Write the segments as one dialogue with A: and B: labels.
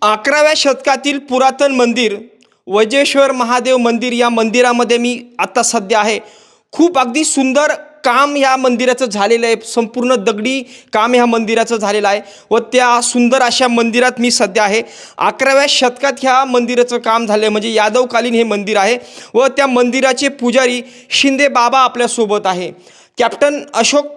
A: 11व्या शतकातील पुरातन मंदिर वज्रेश्वर महादेव मंदिर या मंदिरामध्ये मी आता सध्या आहे. खूप अगदी सुंदर काम ह्या मंदिराचं झालेलं आहे. संपूर्ण दगडी काम ह्या मंदिराचं झालेलं आहे व त्या सुंदर अशा मंदिरात मी सध्या आहे. 11व्या शतकात ह्या मंदिराचं काम झालं आहे, म्हणजे यादवकालीन हे मंदिर आहे व त्या मंदिराचे पुजारी शिंदे बाबा आपल्यासोबत आहे. कॅप्टन अशोक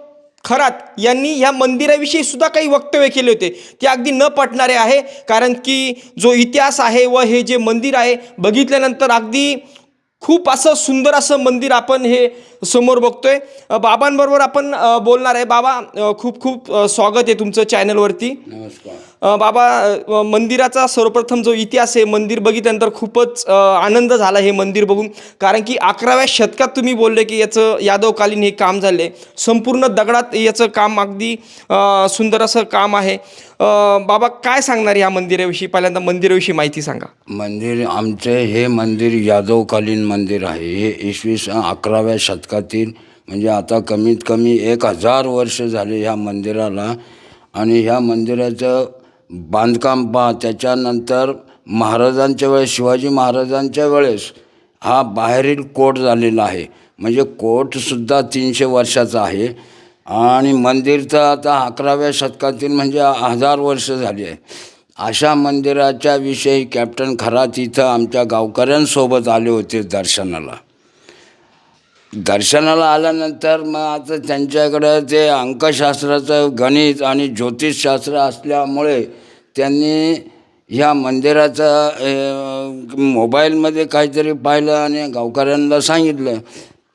A: खरात यांनी ह्या मंदिराविषयी सुद्धा काही वक्तव्य केले होते. ते अगदी न पटणारे आहे, कारण की जो इतिहास आहे व हे जे मंदिर आहे बघितल्यानंतर अगदी खूप असं सुंदर असं मंदिर आपण हे समोर बघतोय. बाबांबरोबर आपण बोलणार आहे. बाबा, खूप खूप स्वागत आहे तुमचं चॅनलवरती.
B: नमस्कार.
A: बाबा, मंदिराचा सर्वप्रथम जो इतिहास आहे, मंदिर बघितल्यानंतर खूपच आनंद झाला हे मंदिर बघून, कारण की 11व्या शतकात तुम्ही बोलले की याचं यादवकालीन हे काम झालं आहे. संपूर्ण दगडात याचं काम अगदी सुंदर असं काम आहे. बाबा, काय सांगणार या मंदिराविषयी? पहिल्यांदा मंदिराविषयी माहिती सांगा.
B: आमचे हे मंदिर यादवकालीन मंदिर आहे. हे इसवी सन 11व्या शतकातील, म्हणजे आता कमीत कमी 1000 वर्ष झाले ह्या मंदिराला. आणि ह्या मंदिराचं बांधकाम त्याच्यानंतर महाराजांच्या वेळेस, शिवाजी महाराजांच्या वेळेस हा बाहेरील कोट झालेला आहे. म्हणजे कोटसुद्धा 300 वर्षाचा आहे. आणि मंदिर तर आता 11व्या शतकातील, म्हणजे 1000 वर्ष झाली आहे. अशा मंदिराच्या विषयी कॅप्टन खरात इथं आमच्या गावकऱ्यांसोबत आले होते दर्शनाला आल्यानंतर मग आता त्यांच्याकडं ते अंकशास्त्राचं, गणित आणि ज्योतिषशास्त्र असल्यामुळे त्यांनी ह्या मंदिराचं मोबाईलमध्ये काहीतरी पाहिलं आणि गावकऱ्यांना सांगितलं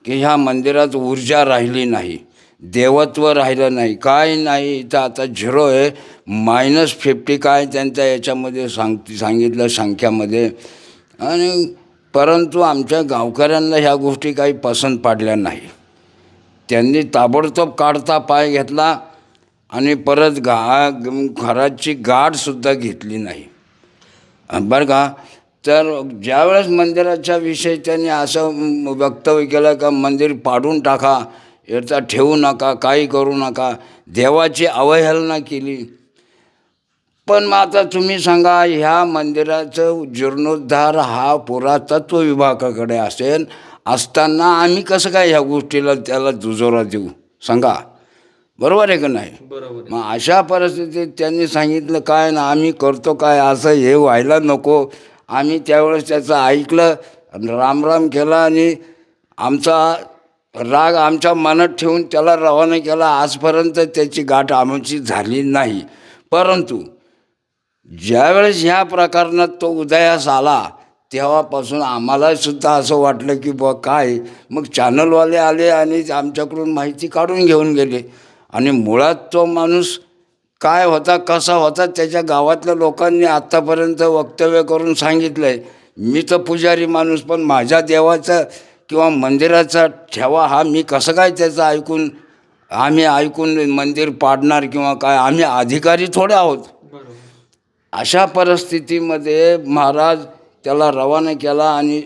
B: की ह्या मंदिरात ऊर्जा राहिली नाही, देवत्व राहिलं नाही, काय नाही. इथं आता 0 आहे, -50 काय त्यांच्या याच्यामध्ये सांगितलं संख्यामध्ये. आणि परंतु आमच्या गावकऱ्यांना ह्या गोष्टी काही पसंत पडल्या नाही. त्यांनी ताबडतोब काढता पाय घेतला आणि परत घराची गाठसुद्धा घेतली नाही, बरं का. तर ज्यावेळेस मंदिराच्या विषयी त्यांनी असं वक्तव्य केलं का मंदिर पाडून टाका, याचा ठेवू नका, काही करू नका, देवाची अवहेलना केली. पण मग आता तुम्ही सांगा, ह्या मंदिराचं जीर्णोद्धार हा पुरातत्व विभागाकडे असताना आम्ही कसं काय ह्या गोष्टीला त्याला दुजोरा देऊ, सांगा. बरोबर आहे का नाही?
A: बरोबर.
B: मग अशा परिस्थितीत त्यांनी सांगितलं काय ना, आम्ही करतो काय, असं हे व्हायला नको. आम्ही त्यावेळेस त्याचं ऐकलं, रामराम केला आणि आमचा राग आमच्या मनात ठेवून त्याला रवाना केला. आजपर्यंत त्याची गाठ आमची झाली नाही. परंतु ज्यावेळेस ह्या प्रकरणात तो उदयास आला तेव्हापासून आम्हालासुद्धा असं वाटलं की काय. मग चॅनलवाले आले आणि आमच्याकडून माहिती काढून घेऊन गेले. आणि मुळात तो माणूस काय होता, कसा होता, त्याच्या गावातल्या लोकांनी आत्तापर्यंत वक्तव्य करून सांगितलं आहे. मी तर पुजारी माणूस, पण माझ्या देवाचा किंवा मंदिराचा ठेवा हा मी कसं काय त्याचं आम्ही ऐकून मंदिर पाडणार किंवा काय, आम्ही अधिकारी थोडे आहोत. अशा परिस्थितीमध्ये महाराज त्याला रवाना केला आणि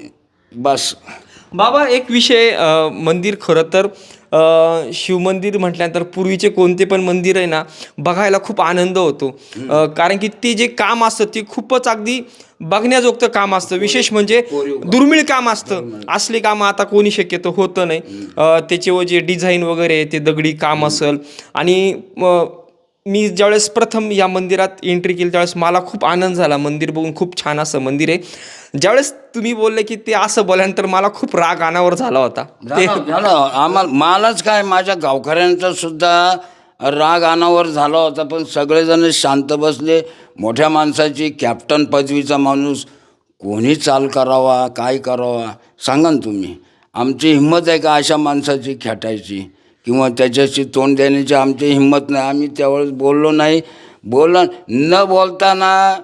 B: बस.
A: बाबा, एक विषय, मंदिर खरं तर शिवमंदिर म्हटल्यानंतर पूर्वीचे कोणते पण मंदिर आहे ना, बघायला खूप आनंद होतो. कारण की ते जे काम असतं ते खूपच अगदी बघण्याजोगतं काम असतं. विशेष म्हणजे दुर्मिळ काम असतं. असले कामं आता कोणी शक्यतो होतं नाही. त्याचे जे डिझाईन वगैरे ते दगडी काम असेल. आणि मी ज्यावेळेस प्रथम या मंदिरात एंट्री केली त्यावेळेस मला खूप आनंद झाला. मंदिर बघून खूप छान असं मंदिर आहे. ज्यावेळेस तुम्ही बोलले की ते असं बोलल्यानंतर मला खूप राग अनावर झाला होता.
B: मलाच काय, माझ्या गावकऱ्यांचा सुद्धा राग अनावर झाला होता. पण सगळेजण शांत बसले. मोठ्या माणसाची, कॅप्टन पदवीचा माणूस, कोणी चाल करावा, काय करावा सांगा ना तुम्ही. आमची हिंमत आहे का अशा माणसाची खेटायची किंवा त्याच्याशी तोंड देण्याची? आमची हिंमत नाही. आम्ही त्यावेळेस बोललो नाही. न बोलताना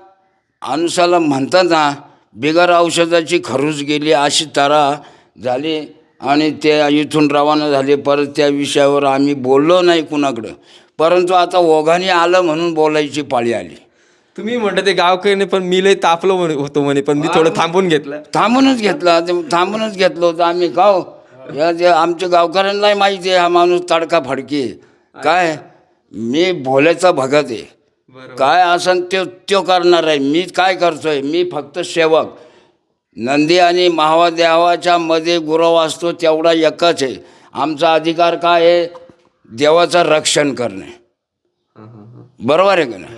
B: अनुसाला म्हणतात ना, बिगर औषधाची खरूच गेली अशी तऱ्हा झाली. आणि ते इथून रवाना झाले. परत त्या विषयावर आम्ही बोललो नाही कुणाकडं. परंतु आता ओघाने आलं म्हणून बोलायची पाळी आली.
A: तुम्ही म्हणता ते गावकऱ्याने, पण मी लय तापलो होतो म्हणे, पण मी थोडं थांबून
B: थांबूनच घेतलं होतं आम्ही. गाव जे आमच्या गावकऱ्यांनाही माहिती आहे हा माणूस तडका फडकी काय. मी भोल्याचा भगत आहे. काय असन त्यो करणार आहे. मी काय करतोय, मी फक्त सेवक. नंदी आणि महादेवाच्या मध्ये गुरव असतो तेवढा एकच आहे. आमचा अधिकार काय आहे, देवाचं रक्षण करणे. बरोबर आहे का नाही?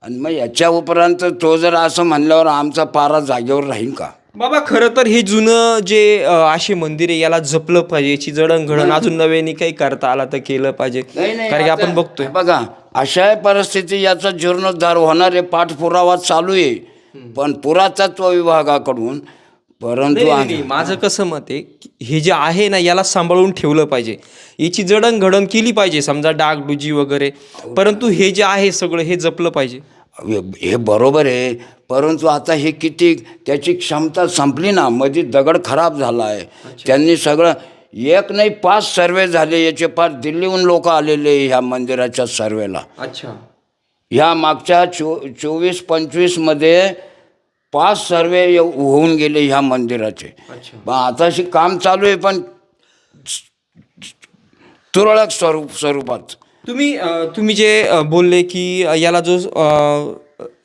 B: आणि मग याच्या उपरांत तो जर असं म्हणल्यावर आमचा पारा जागेवर राहील का?
A: बाबा खरं तर हे जुनं जे असे मंदिर आहे याला जपलं पाहिजे, याची जडणघडण अजून नव्याने काही करता आला तर केलं पाहिजे. कारण की आपण बघतोय
B: बघा, अशा परिस्थिती याचा जीर्णोद्धार होणार आहे, पाठपुरावा चालू आहे. पण पुरातत्व विभागाकडून, परंतु
A: नाही, माझं कसं मत आहे की हे जे आहे ना याला सांभाळून ठेवलं पाहिजे, याची जडणघडण केली पाहिजे, समजा डागडुजी वगैरे, परंतु हे जे आहे सगळं हे जपलं पाहिजे.
B: हे बरोबर आहे. परंतु आता हे किती त्याची क्षमता संपली ना. मध्ये दगड खराब झाला आहे. त्यांनी सगळं 1 नाही 5 सर्वे झाले याचे. फार दिल्लीहून लोक आलेले ह्या मंदिराच्या सर्वेला.
A: अच्छा.
B: ह्या मागच्या 24-25 मध्ये 5 सर्वे होऊन गेले ह्या मंदिराचे. आताशी काम चालू आहे पण तुरळक स्वरूपात.
A: तुम्ही जे बोलले की याला जो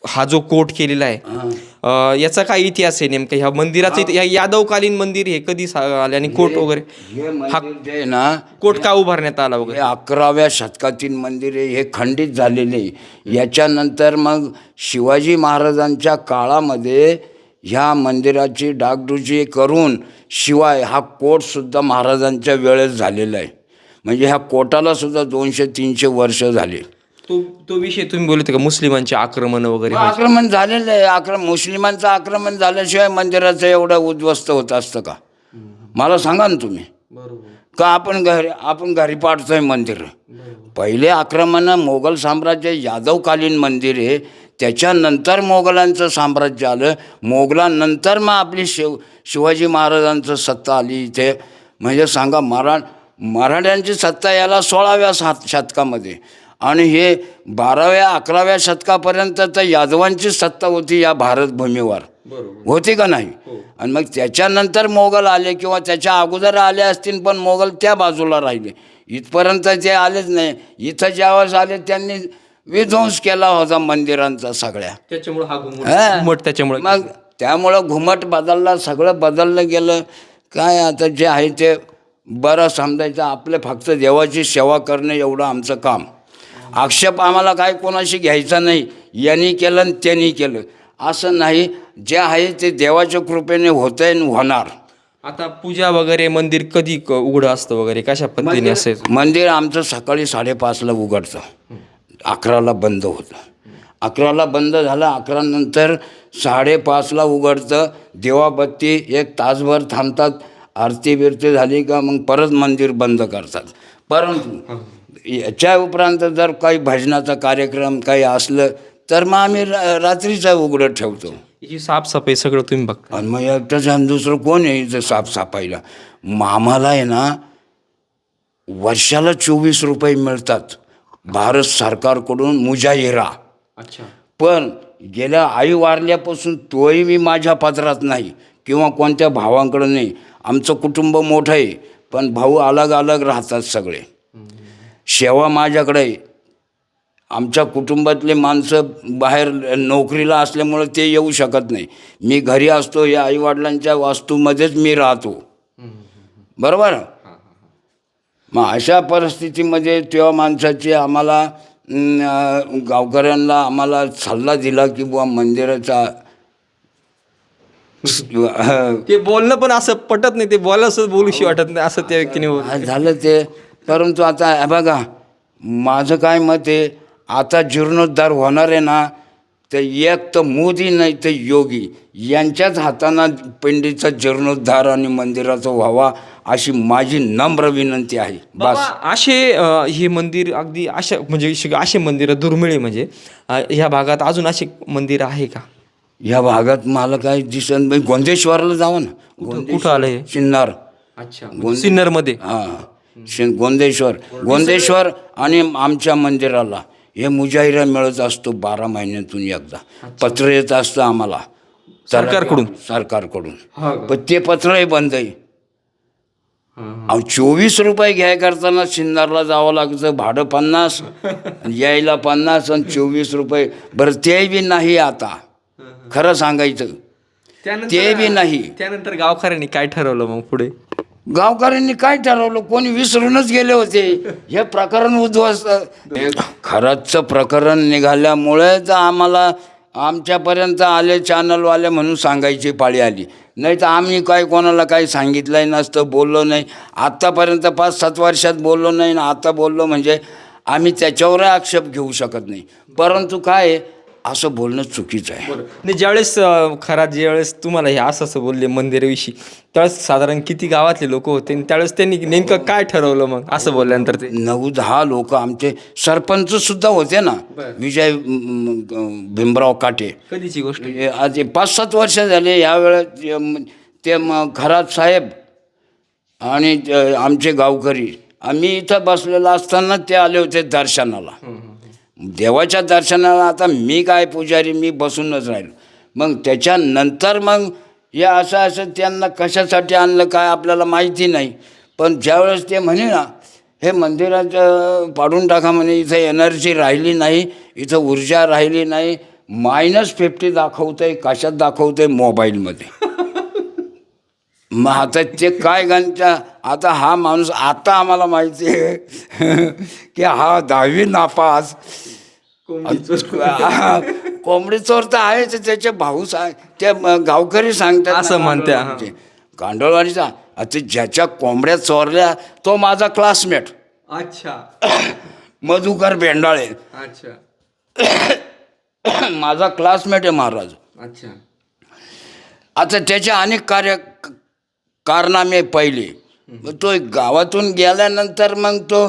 A: हा जो कोट केलेला आहे याचा काय इतिहास आहे नेमका ह्या मंदिराचा? यादवकालीन मंदिर हे कधी आले आणि कोट वगैरे
B: हे मंदिर जे आहे ना,
A: कोट का उभारण्यात आला वगैरे?
B: 11व्या शतकातील मंदिर आहे. हे खंडित झालेले. याच्यानंतर मग शिवाजी महाराजांच्या काळामध्ये ह्या मंदिराची डागडुजी करून शिवाय हा कोटसुद्धा महाराजांच्या वेळेस झालेला आहे. म्हणजे ह्या कोटाला सुद्धा 200-300 वर्ष झाले.
A: तो विषय तुम्ही बोलते का मुस्लिमांचे आक्रमण वगैरे?
B: आक्रमण झालेलं आहे. मुस्लिमांचं आक्रमण झाल्याशिवाय मंदिराचं एवढं उद्ध्वस्त होत असतं का? मला सांगा ना तुम्ही. का आपण घरी पाडतोय मंदिर? पहिले आक्रमण मोगल साम्राज्य यादवकालीन मंदिर आहे. त्याच्यानंतर मोगलांचं साम्राज्य आलं. मोगलांनंतर मग आपली शिवाजी महाराजांचं सत्ता आली इथे. म्हणजे सांगा, मराठ्यांची सत्ता याला 16व्या शतकामध्ये, आणि हे 12व्या-11व्या शतकापर्यंत तर यादवांची सत्ता होती या भारतभूमीवर. होती का नाही? आणि मग त्याच्यानंतर मोगल आले किंवा त्याच्या अगोदर आले असतील, पण मोगल त्या बाजूला राहिले. इथपर्यंत ते आलेच नाही. इथं ज्यावेळेस आले त्यांनी विध्वंस केला होता मंदिरांचा सगळ्या.
A: त्याच्यामुळे
B: मग त्यामुळं घुमट बदलला, सगळं बदललं गेलं. काय आता जे आहे ते बरं समजायचं. आपलं फक्त देवाची सेवा करणं एवढं आमचं काम. आक्षेप आम्हाला काय कोणाशी घ्यायचा नाही. यांनी केलं आणि त्यांनी केलं असं नाही. जे आहे ते देवाच्या कृपेने होतं आहे, होणार.
A: आता पूजा वगैरे मंदिर कधी उघडं असतं वगैरे, कशा पद्धतीने असेल?
B: मंदिर आमचं सकाळी 5:30ला उघडतं, 11ला बंद होतं. 11ला बंद झालं. 11 नंतर 5:30ला उघडतं. देवाबत्ती 1 तासभर थांबतात. आरती बिरती झाली का मग परत मंदिर बंद करतात. परंतु याच्या उपरांत जर काही भजनाचा कार्यक्रम काही असलं तर मग आम्ही रात्रीचा उघडं ठेवतो.
A: ही साफसफाई सगळं तुम्ही बघता?
B: आणि मग एकटंच आणि दुसरं कोण आहे इथं साफसफाईला? आम्हाला आहे ना वर्षाला 24 रुपये मिळतात भारत सरकारकडून मुजाहिरा.
A: अच्छा.
B: पण गेल्या आई वारल्यापासून तोही मी माझ्या पदरात नाही किंवा कोणत्या भावांकडं नाही. आमचं कुटुंब मोठं आहे पण भाऊ अलग अलग राहतात सगळे. सेवा माझ्याकडे आहे. आमच्या कुटुंबातले माणसं बाहेर नोकरीला असल्यामुळं ते येऊ शकत नाही. मी घरी असतो. या आईवडिलांच्या वास्तूमध्येच मी राहतो. बरोबर. मग अशा परिस्थितीमध्ये तेव्हा माणसाची आम्हाला गावकऱ्यांना आम्हाला सल्ला दिला की बुवा मंदिराचा
A: ते बोलणं पण असं पटत नाही. ते बोलायचं बोलूशी वाटत नाही असं त्या व्यक्तीने
B: झालं ते. परंतु आता बघा, माझं काय मत आहे, आता जीर्णोद्धार होणार आहे ना, तर एक तर मोदी नाही तर योगी यांच्याच हातानं पिंडीचा जीर्णोद्धार आणि मंदिराचा व्हावा अशी माझी नम्र विनंती आहे. बस.
A: असे हे मंदिर अगदी अशा म्हणजे असे मंदिरं दुर्मिळ आहे. म्हणजे ह्या भागात अजून असे मंदिर आहे का?
B: ह्या भागात मला काय दिसत नाही. गोंदेश्वरला जावं ना.
A: कुठं आलंय?
B: सिन्नर.
A: अच्छा. सिन्नरमध्ये?
B: हां, गोंदेश्वर आणि आमच्या मंदिराला हे मुजाहिरा मिळत असतो 12 महिन्यातून एकदा. पत्र येत असतं आम्हाला सरकारकडून. पण ते पत्रही बंद आहे. अहो 24 रुपये घ्याय करताना सिन्नरला जावं लागतं, भाडं 50, यायला 50 आणि 24 रुपये. बरं ते बी नाही आता, खरं सांगायचं ते बी नाही.
A: त्यानंतर गावकऱ्यांनी काय ठरवलं मग पुढे?
B: गावकऱ्यांनी काय ठरवलं, कोणी विसरूनच गेले होते. हे प्रकरण उद्ध्वस्त, खरंच प्रकरण निघाल्यामुळे तर आम्हाला आमच्यापर्यंत आले चॅनलवाले म्हणून सांगायची पाळी आली. नाही तर आम्ही काय कोणाला काही सांगितलंही नसतं, बोललो नाही आत्तापर्यंत. 5-7 वर्षात बोललो नाही ना आता बोललो म्हणजे आम्ही त्याच्यावरही आक्षेप घेऊ शकत नाही. परंतु काय असं बोलणं चुकीचं आहे.
A: आणि ज्यावेळेस ज्यावेळेस तुम्हाला हे असं बोलले मंदिराविषयी, त्यावेळेस साधारण किती गावातले लोक होते आणि त्यावेळेस त्यांनी नेमकं काय ठरवलं मग असं बोलल्यानंतर? ते
B: 9-10 लोक आमचे सरपंच सुद्धा होते ना, विजय भीमराव काटे.
A: कधीची गोष्ट?
B: आज 5-7 वर्ष झाले. यावेळेस ते खरात साहेब आणि आमचे गावकरी, आम्ही इथं बसलेलं असताना ते आले होते दर्शनाला, देवाच्या दर्शनाला. आता मी काय पुजारी, मी बसूनच राहिलो. मग त्याच्यानंतर मग हे असं त्यांना कशासाठी आणलं काय आपल्याला माहिती नाही. पण ज्यावेळेस ते म्हणे ना हे मंदिराचं पाडून टाका म्हणे, इथं एनर्जी राहिली नाही, इथं ऊर्जा राहिली नाही. -50 दाखवतं आहे. कशात दाखवतं आहे? मोबाईलमध्ये. मग आता ते काय गणच्या, आता हा माणूस, आता आम्हाला माहिती आहे की हा 10वी नापास. कोंबडी चोर तर आहेच, त्याचे भाऊ ते गावकरी सांगतात
A: असं म्हणते.
B: कांडोळवाडीचा आता ज्याच्या कोंबड्या चोरल्या तो माझा क्लासमेट.
A: अच्छा.
B: मधुकर बेंडाळे.
A: अच्छा.
B: माझा क्लासमेट आहे महाराज.
A: अच्छा.
B: आता त्याचे अनेक कारनामे पहिले. मग तो गावातून गेल्यानंतर मग तो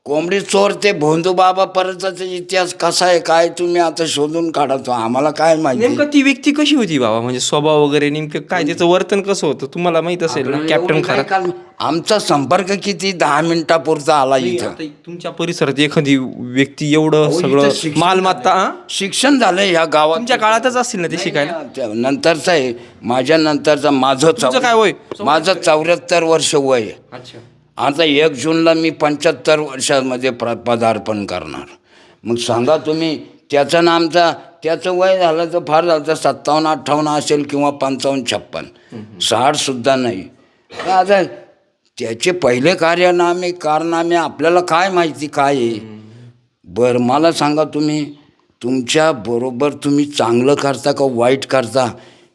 B: कोंबडी चोर ते भोंदू बाबा परतचा इतिहास कसा आहे काय तुम्ही आता शोधून काढतो, आम्हाला काय माहिती.
A: नेमकं ती व्यक्ती कशी होती बाबा, म्हणजे स्वभाव वगैरे नेमकं काय, त्याचं वर्तन कसं होतं तुम्हाला माहित असेल ना? कॅप्टन खरात.
B: आमचा संपर्क किती 10 मिनिटापुरता आला इथं.
A: तुमच्या परिसरात एखादी व्यक्ती एवढं सगळं मालमत्ता,
B: शिक्षण झालं ह्या गावात.
A: तुमच्या काळातच असतील ना ते शिकायला?
B: नंतरचं आहे, माझ्या नंतरचा. माझं
A: काय वय?
B: माझं 74 वर्ष वय आहे.
A: अच्छा.
B: आता 1 जूनला मी 75 वर्षामध्ये पदार्पण करणार. मग सांगा तुम्ही, त्याचं ना आमचा त्याचं वय झालं तर फार झालं तर 57-58 असेल किंवा 55-56, 60सुद्धा नाही. आता त्याचे पहिले कारनामे आपल्याला काय माहिती काय आहे. बरं मला सांगा तुम्ही, तुमच्या बरोबर तुम्ही चांगलं करता का वाईट करता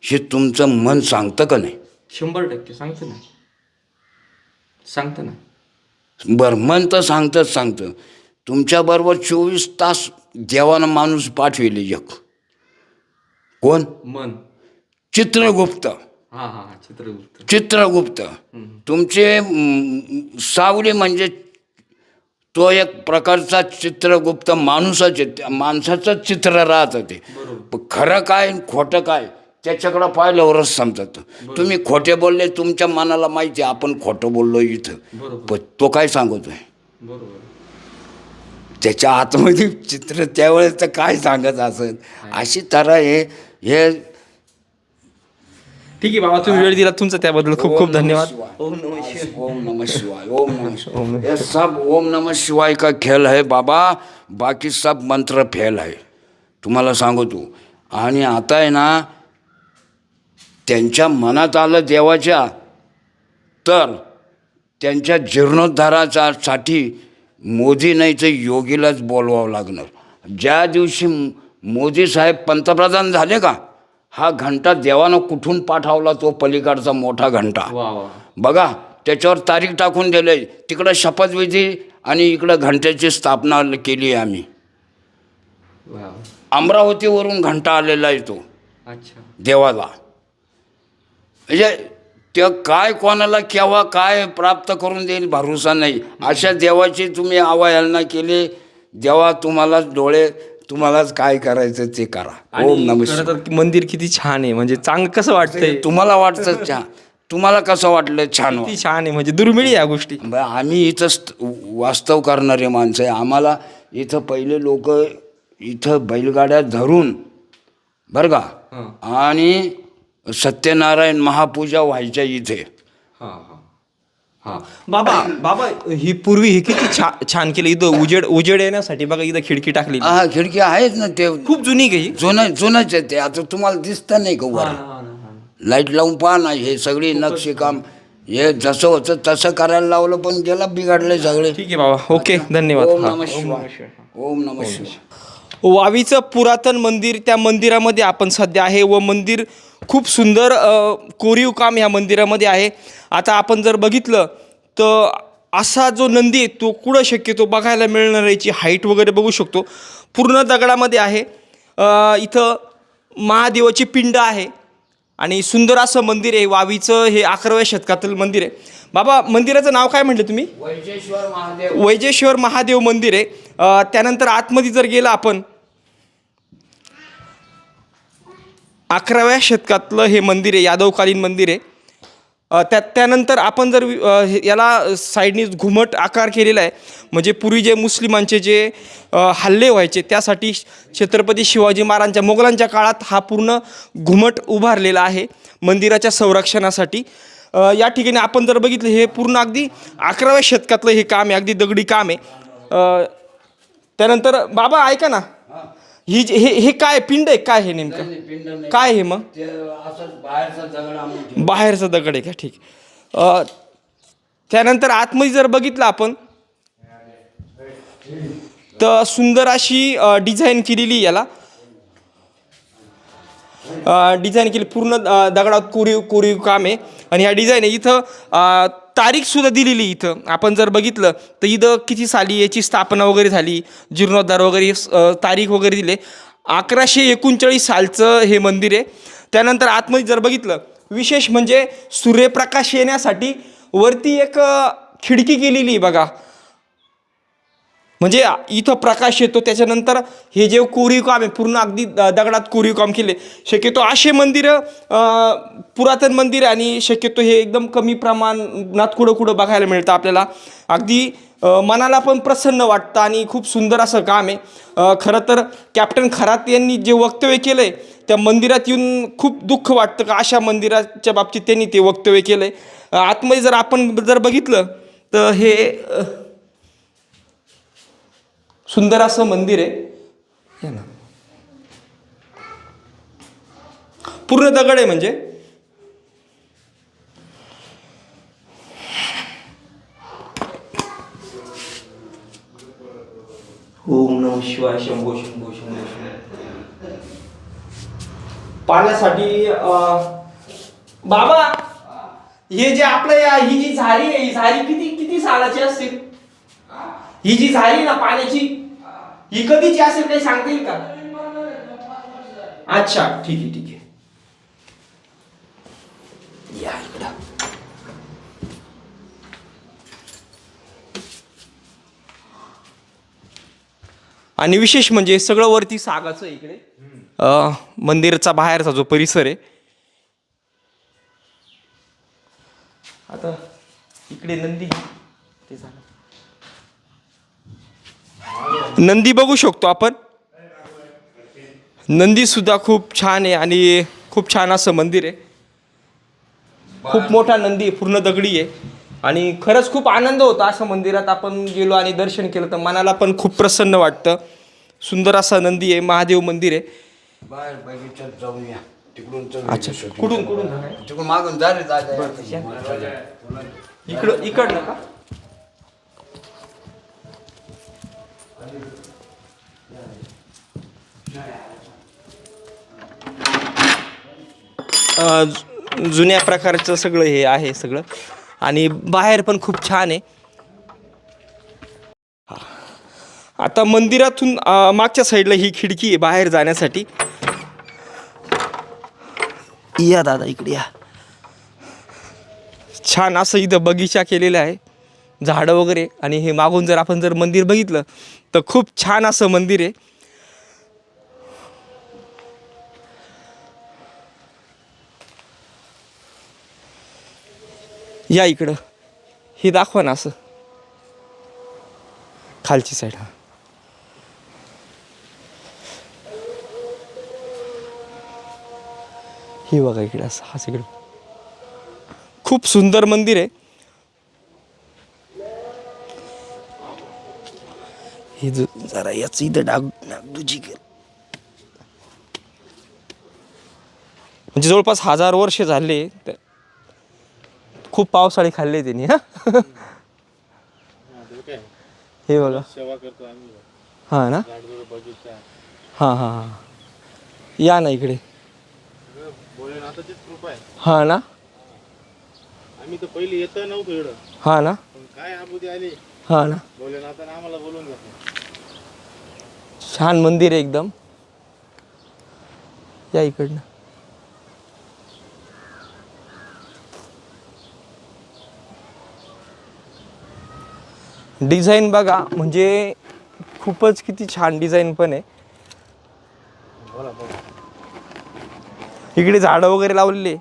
B: हे तुमचं मन सांगतं का नाही?
A: 100% सांगतं ना.
B: बरं मन तर सांगतं. तुमच्याबरोबर 24 तास देवानं माणूस पाठविले एक. कोण?
A: मन.
B: चित्रगुप्त. चित्रगुप्त. तुमचे सावली म्हणजे तो एक प्रकारचा चित्रगुप्त माणूसच आहे. माणसाचं चित्र राहतं ते. खरं काय खोटं काय त्याच्याकडं पाहिल्यावरच समजतं. तुम्ही खोटे बोलले, तुमच्या मनाला माहिती आहे आपण खोटं बोललो इथं, पण तो काय सांगतोय त्याच्या आतमध्ये चित्र त्यावेळेस तर काय सांगत असत. अशी तऱ्हा हे
A: ठीक आहे बाबा, तुम्ही वेळ दिला तुमचा त्याबद्दल खूप खूप धन्यवाद.
B: ओम नमः शिवाय. ओम नमः शिवाय. ये सब ओम नमः शिवाय का खेळ है बाबा, बाकी सब मंत्र फेल है, तुम्हाला सांगतो. आणि आता आहे ना त्यांच्या मनात आलं देवाच्या, तर त्यांच्या जीर्णोद्धारासाठी मोदी नाही तर योगीलाच बोलवावं लागणार. ज्या दिवशी मोदी साहेब पंतप्रधान झाले का, हा घंटा देवानं कुठून पाठवला, तो पलीकडचा मोठा घंटा बघा, त्याच्यावर तारीख टाकून दिले. तिकडं शपथविधी आणि इकडं घंट्याची स्थापना केली आहे आम्ही. अमरावतीवरून घंटा आलेला आहे तो देवाला. म्हणजे ते काय कोणाला केव्हा काय प्राप्त करून देईल भरोसा नाही. अशा देवाची तुम्ही अवहेलना केली, देवा तुम्हालाच डोळे, तुम्हालाच काय करायचं ते करा. ओम नमः शिवाय.
A: मंदिर किती छान आहे, म्हणजे चांगलं कसं वाटतंय?
B: तुम्हाला वाटतं छान, तुम्हाला कसं वाटलं? छान.
A: किती छान आहे, म्हणजे दुर्मिळ या गोष्टी.
B: आम्ही इथं वास्तव करणारे माणसं आहे. आम्हाला इथं पहिले लोक इथं बैलगाड्या धरून बरं का, आणि सत्यनारायण महापूजा व्हायच्या इथे. हा
A: बाबा बाबा ही पूर्वी हे किती छान केलं, इथं उजेड येण्यासाठी बघा इथं खिडकी टाकली.
B: हा खिडकी आहेत ना, ते
A: खूप जुनी काही.
B: जुनच आहे ते. आता तुम्हाला दिसतं नाही का वर लाईट लावून पहा ना, हे सगळी नक्षीकाम हे जसं होतं तसं करायला लावलं, पण गेला बिघडले सगळे.
A: ठीक आहे बाबा, ओके, धन्यवाद.
B: ओम
A: हा.
B: नमः शिवाय. ओम नमः शिवाय.
A: वावीचं पुरातन मंदिर, त्या मंदिरामध्ये आपण सध्या आहे व मंदिर खूप सुंदर कोरीव काम ह्या मंदिरामध्ये आहे. आता आपण जर बघितलं तर असा जो नंदी आहे तो कुठं शक्यतो बघायला मिळणार, याची हाईट वगैरे बघू शकतो, पूर्ण दगडामध्ये आहे. इथं महादेवाची पिंड आहे आणि सुंदर असं मंदिर आहे. वावीचं हे 11व्या शतकातील मंदिर आहे. बाबा मंदिराचं नाव काय म्हटलं तुम्ही?
B: वैजेश्वर महादेव.
A: वैजेश्वर महादेव मंदिर आहे. त्यानंतर आतमध्ये जर गेलं आपण, 11व्या शतकातलं हे मंदिर आहे, यादवकालीन मंदिर आहे. त्यानंतर आपण जर याला साईडनी घुमट आकार केलेला आहे, म्हणजे पूर्वी जे मुस्लिमांचे जे हल्ले व्हायचे त्यासाठी छत्रपती शिवाजी महाराजांच्या मोगलांच्या काळात हा पूर्ण घुमट उभारलेला आहे मंदिराच्या संरक्षणासाठी. या ठिकाणी आपण जर बघितलं हे पूर्ण अगदी 11व्या शतकातलं हे काम आहे, अगदी दगडी काम आहे. त्यानंतर बाबा ऐका ना, हे काय पिंड आहे काय, हे नेमकं काय आहे मग? बाहेरचा दगड आहे का? ठीक. त्यानंतर आतमध्ये जर बघितलं आपण तर सुंदर अशी डिझाईन केलेली, याला डिझाईन केली पूर्ण दगडात, कोरीव काम आहे. आणि ह्या डिझाईन आहे इथं तारीखसुद्धा दिलेली. इथं आपण जर बघितलं तर इथं किती साली याची स्थापना वगैरे झाली, जीर्णोद्धार वगैरे तारीख वगैरे दिले. 1139 सालचं हे मंदिर आहे. त्यानंतर आतमध्ये जर बघितलं, विशेष म्हणजे सूर्यप्रकाश येण्यासाठी वरती एक खिडकी केलेली आहे बघा, म्हणजे इथं प्रकाश येतो. त्याच्यानंतर हे जे कोरीव काम आहे पूर्ण अगदी दगडात कोरीव काम केले. शक्यतो असे मंदिरं पुरातन मंदिर आणि शक्यतो हे एकदम कमी प्रमाणात कुठं बघायला मिळतं आपल्याला. अगदी मनाला पण प्रसन्न वाटतं आणि खूप सुंदर असं काम आहे. खरं तर कॅप्टन खरात यांनी जे वक्तव्य केलं आहे त्या मंदिरात येऊन खूप दुःख वाटतं का अशा मंदिराच्या बाबतीत त्यांनी ते वक्तव्य केलं आहे. आतमध्ये जर आपण जर बघितलं तर हे सुंदर असं मंदिर आहे ना, पूर्ण दगड आहे. म्हणजे ओम नमः शिवाय. शंभो शंभो शंभो शंभो. पाण्यासाठी बाबा हे जे आपलं ही जी झाडी आहे, ही झाडी किती किती सालाची असतील? ही जी झाडी ना पाण्याची, ही कधीची असेल काही सांगता येईल का? अच्छा, ठीक आहे ठीक आहे. या इकडं. आणि विशेष म्हणजे सगळं वरती सागाचं आहे इकडे. मंदिराचा बाहेरचा जो परिसर आहे. आता इकडे नंदी, ते झालं, नंदी बघू शकतो आपण. नंदी सुद्धा खूप छान आहे आणि खूप छान असं मंदिर आहे. खूप मोठा नंदी आहे, पूर्ण दगडी आहे आणि खरंच खूप आनंद होता असं मंदिरात आपण गेलो आणि दर्शन केलं तर मनाला पण खूप प्रसन्न वाटतं. सुंदर असा नंदी आहे, महादेव मंदिर आहे.
B: बाहेर बगीच्यात जाऊया, तिकडून
A: अच्छा, कुठून
B: तिकडून मागून जा रे दादा.
A: इकडनं का? जुन्या प्रकारचं सगळं हे आहे सगळं आणि बाहेर पण खूप छान आहे. आता मंदिरातून मागच्या साईडला ही खिडकी आहे बाहेर जाण्यासाठी. या दादा इकडे या. छान असं इथं बगीचा केलेला आहे, झाडं वगैरे. आणि हे मागून जर आपण जर मंदिर बघितलं तर खूप छान असं मंदिर आहे. या इकडं, हे दाखवा ना असं खालची साईड. हे बघा इकडे असं, हा इकडे खूप सुंदर मंदिर आहे. हे जरा याच इथं डागडुजी कर. म्हणजे जवळपास 1000 वर्ष झाले. खूप पावसाळी खाल्ले त्यांनी. हा हे बघा
C: सेवा करतो आम्ही.
A: हा ना.
C: बगीचा
A: हां हां हां या ना इकडे.
C: भोलेनाथाचीच कृपा आहे.
A: हा ना.
C: आम्ही तर पहिले येत नव्हतो इकडं,
A: हा ना.
C: पण काय आबुदी आली
A: हा ना.
C: भोलेनाथाने आम्हाला बोलून घेतलं.
A: छान मंदिर आहे एकदम. या इकडनं. डिझाईन बघा, म्हणजे खूपच किती छान डिझाईन पण आहे. इकडे झाडं वगैरे लावलेली.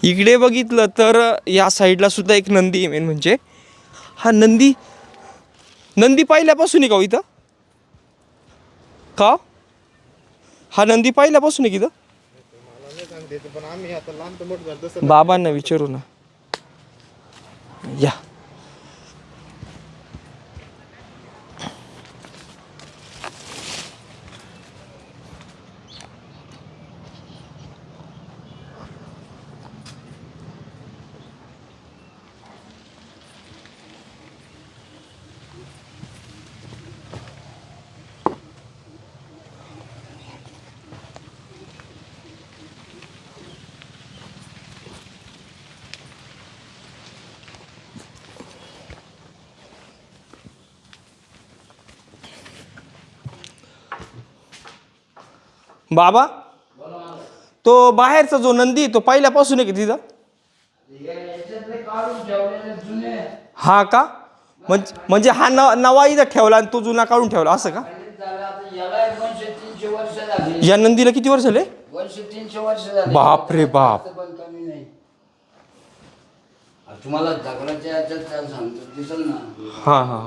A: इकडे बघितलं तर या साईडला सुद्धा एक नंदी मेन म्हणजे हा नंदी पहिल्यापासून आहे का हो इथं? का हा नंदी पहिल्यापासून आहे की इथं?
C: पण आम्ही आता लहान तर मोठं झालं तसं
A: बाबांना विचारू ना. या बाबा, तो बाहेरचा जो नंदी आहे, तो पहिल्यापासून आहे की तिथं? हा का? म्हणजे हा नवा इथं ठेवला आणि तो जुना काढून ठेवला असं का? या नंदीला किती वर्ष झाले?
B: 200-300 वर्ष झाली.
A: बाप रे बाप.
B: पण कमी नाही. तुम्हाला दगडाच्या याच्यात सांगतो दिसल ना.
A: हा हा.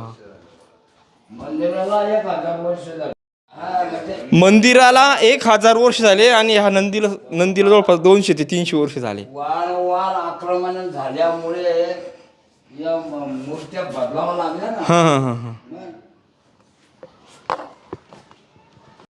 B: मंदिराला 1000 वर्ष झाली.
A: मंदिराला 1000 वर्ष झाले आणि ह्या नंदीला जवळपास 200 ते 300 वर्ष झाले.
B: वारंवार आक्रमण झाल्यामुळे या मूर्त्या बदलाव्या लागल्या ना.
A: हा हा हा हा.